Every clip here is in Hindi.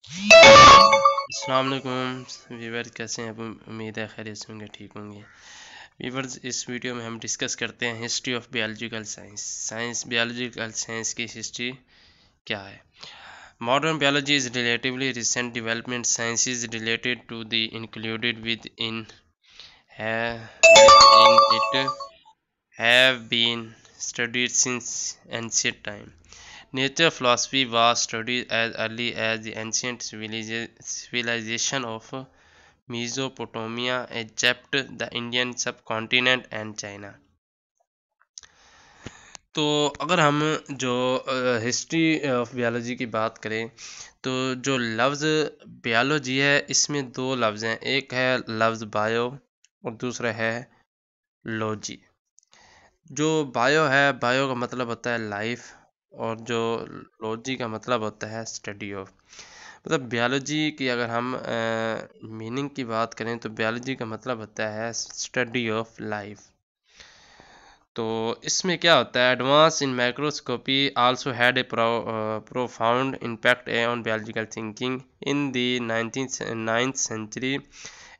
अस्सलाम वालेकुम वीवर, कैसे हैं? उम्मीद है खैरियत से होंगे, ठीक होंगे। वीवर्स, इस वीडियो में हम डिस्कस करते हैं history of biological science. Biological science की हिस्ट्री क्या है। Modern biology is relatively recent development sciences related to the included within it have been studied since ancient time. Nature philosophy was studied as early as the ancient civilization of Mesopotamia, Egypt, the Indian subcontinent and China. तो अगर हम जो हिस्ट्री ऑफ बायोलॉजी की बात करें तो जो लफ्ज़ बायोलॉजी है इसमें दो लफ्ज़ हैं, एक है लफ्ज़ बायो और दूसरा है लॉजी। जो बायो है, बायो का मतलब होता है लाइफ, और जो लॉजी का मतलब होता है स्टडी ऑफ। मतलब बायोलॉजी की अगर हम मीनिंग की बात करें तो बायोलॉजी का मतलब होता है स्टडी ऑफ लाइफ। तो इसमें क्या होता है, advance in microscopy also had a profound impact on biological thinking in the 9th century.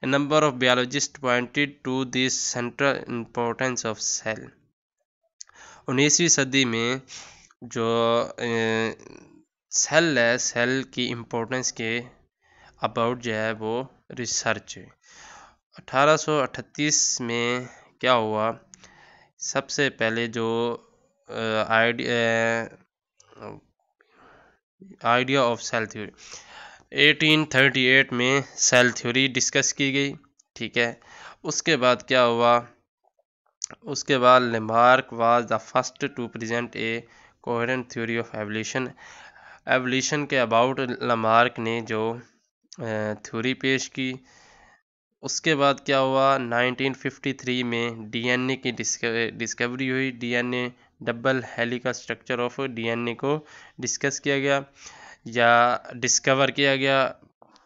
A number of biologists pointed to the central importance of cell. 19वीं सदी में जो सेल है, सेल की इम्पोर्टेंस के अबाउट जो है वो रिसर्च है। 1838 में क्या हुआ, सबसे पहले जो आइडिया ऑफ सेल थ्योरी 1838 में सेल थ्योरी डिस्कस की गई, ठीक है। उसके बाद क्या हुआ, उसके बाद Lamarck was the first to present a coherent theory of evolution. Evolution के अबाउट लेमार्क ने जो थ्योरी पेश की। उसके बाद क्या हुआ, 1953 में डीएनए की डिस्कवरी हुई। DNA double helical structure of DNA को डिस्कस किया गया या डिस्कवर किया गया।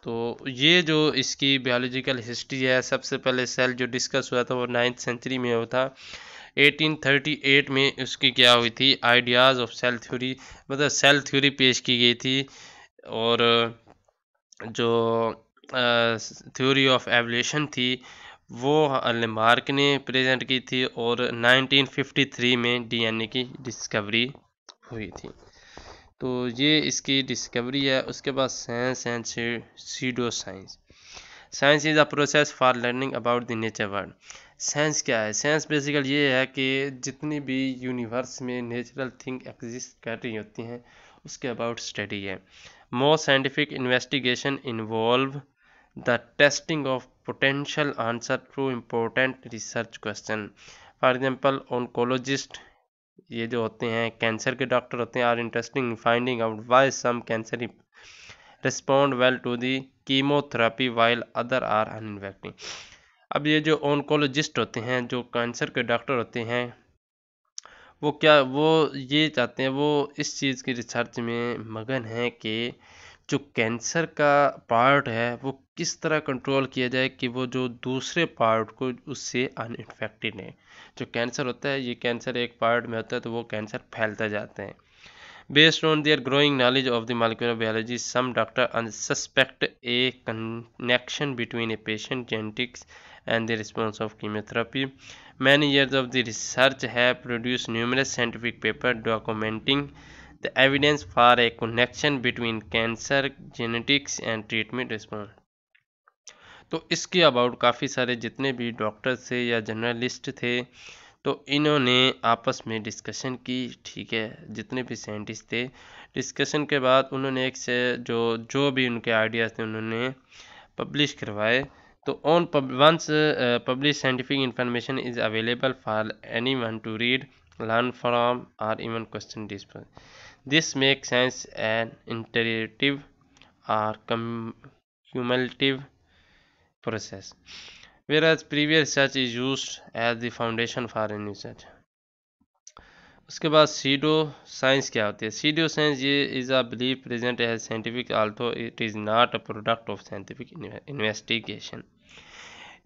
तो ये जो इसकी बायोलॉजिकल हिस्ट्री है, सबसे पहले सेल जो डिस्कस हुआ था वो 9th सेंचुरी में हुआ था। 1838 में उसकी क्या हुई थी, आइडियाज़ ऑफ सेल थ्योरी, मतलब सेल थ्योरी पेश की गई थी। और जो थ्योरी ऑफ एवोल्यूशन थी वो लेमार्क ने प्रेजेंट की थी, और 1953 में डीएनए की डिस्कवरी हुई थी। तो ये इसकी डिस्कवरी है। उसके बाद science and pseudo science. Science is a process for learning about the nature world. Science क्या है? साइंस बेसिकल ये है कि जितनी भी यूनिवर्स में नेचुरल थिंग एग्जिस्ट कर रही होती हैं उसके अबाउट स्टडी है। Most scientific investigation involve the testing of potential answer through important research question. For example oncologist, ये जो होते हैं कैंसर के डॉक्टर होते हैं, are interesting in finding out why some cancer respond well to the chemotherapy while other are ineffective. अब ये जो ऑन्कोलॉजिस्ट होते हैं, जो कैंसर के डॉक्टर होते हैं, वो ये चाहते हैं, वो इस चीज़ की रिसर्च में मगन हैं कि जो कैंसर का पार्ट है वो किस तरह कंट्रोल किया जाए कि वो जो दूसरे पार्ट को उससे अनइन्फेक्टेड है। जो कैंसर होता है, ये कैंसर एक पार्ट में होता है तो वो कैंसर फैलता जाता है। Based on their growing knowledge of the molecular biology, some doctors suspect a connection between a patient's genetics and the response of chemotherapy. Many years of the research have produced numerous scientific papers documenting the evidence for a connection between cancer genetics and treatment response. तो इसके अबाउट काफ़ी सारे जितने भी डॉक्टर्स थे या जर्नलिस्ट थे, तो इन्होंने आपस में डिस्कशन की, ठीक है। जितने भी साइंटिस्ट थे, डिस्कशन के बाद उन्होंने एक से जो भी उनके आइडियाज़ थे उन्होंने पब्लिश करवाए। तो on once publish scientific information is available for any one to read, learn from और even question this make science an interactive और cumulative process, whereas previous research is used as the foundation for a new research. उसके बाद सीडो साइंस क्या होती है? सीडो साइंस ये is a believe present as scientific although it is not a product of scientific investigation.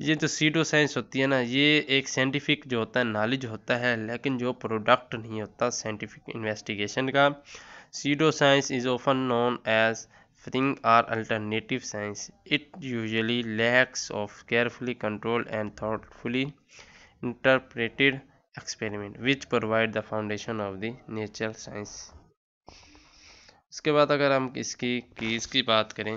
ये जो सीडो साइंस होती है ना, ये एक साइंटिफिक जो होता है नॉलेज होता है, लेकिन जो प्रोडक्ट नहीं होता साइंटिफिक इन्वेस्टिगेशन का। Pseudo science is often known as spring or alternative science. It usually lacks of carefully controlled and thoughtfully interpreted experiment which provide the foundation of the natural science. उसके बाद अगर हम इसकी कीज की बात करें